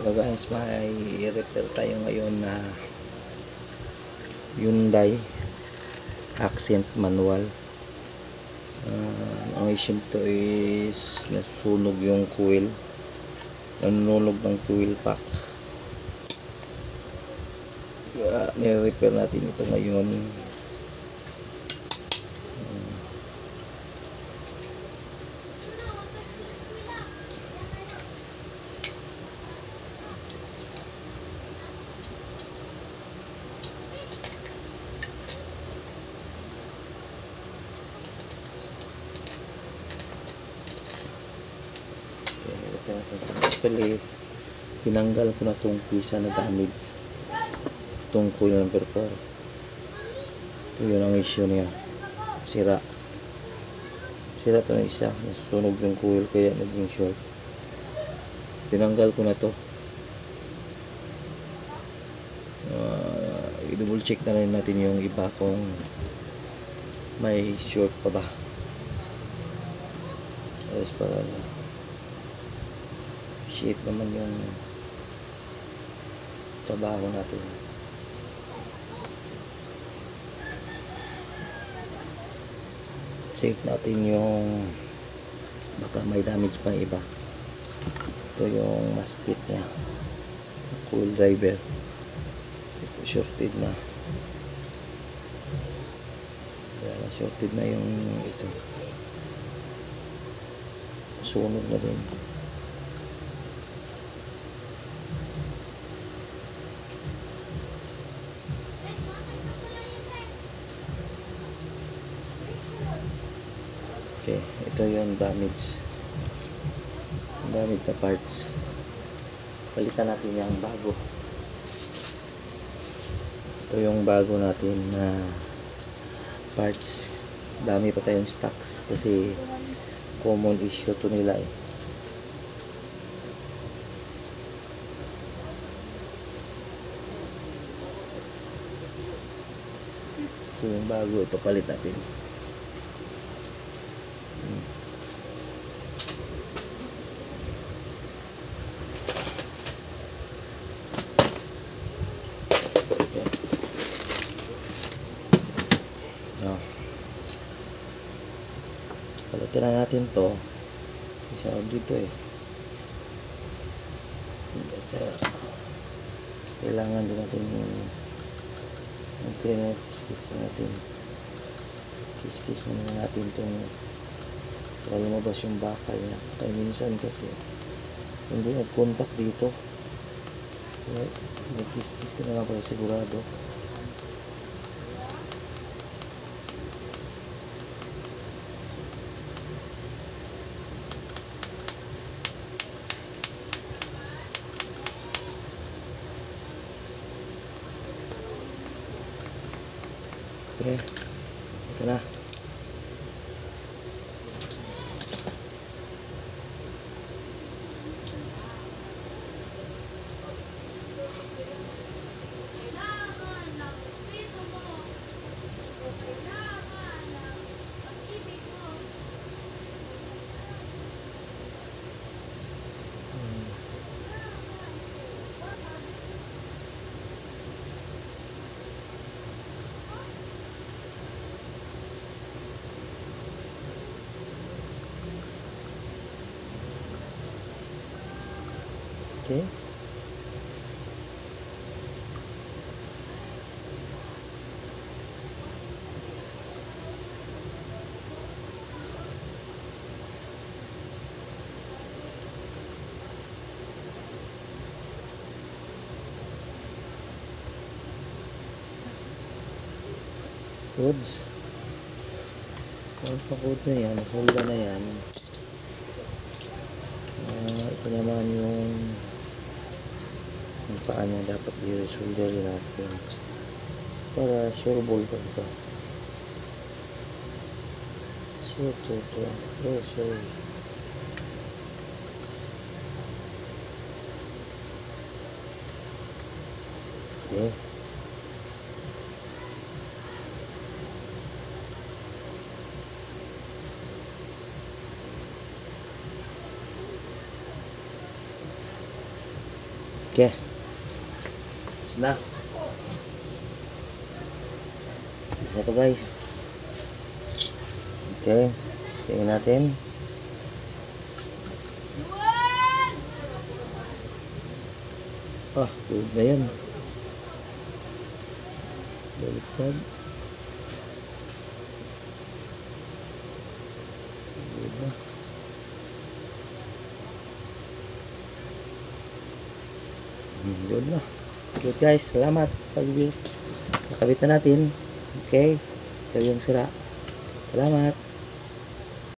So guys, may repair tayo ngayon na Hyundai Accent manual. Ang issue to is nasusunog yung coil, nanununog ng coil pack. Nire-repair natin ito ngayon. Actually, tinanggal ko na itong pisa na damage, itong coil number 4. Ito yun ang issue niya, sira ito yung isa, nasusunog yung coil kaya naging short. Tinanggal ko na to. I-double check na rin natin yung iba kung may short pa ba. Alas para shape naman yung trabaho natin. Check natin yung baka may damage pang iba. Ito yung masket nya sa coil driver. Ito shorted na. Kaya shorted na yung ito. Sunog na din. Okay, ito yung damage na parts. Palitan natin yung bago. Ito yung bago natin na parts. Dami pa tayong stocks kasi common issue to nila eh. Ito yung bago, ipapalit natin. Palitin na natin to. Isa dito eh. Kailangan din natin kiskis natin. Kiskis na natin itong para lumabas yung bakal niya. Kaya minsan kasi hindi nag-contact dito. Nag-kiskis ko na nga para sigurado. Okay, ito na. Okay. Goods. All pa good na yan. Solda na yan. Ito naman yung paa niya dapat i-resolder natin para sure ball ka ito. Sure to sure. Okay. Okay. Tapos na. Tapos na to guys. Okay. Tingnan natin. Good na yan. Baliktad. Good na. Good na. Good guys. Salamat sa pag-view. Nakabit na natin. Okay. Ito yung sira. Salamat.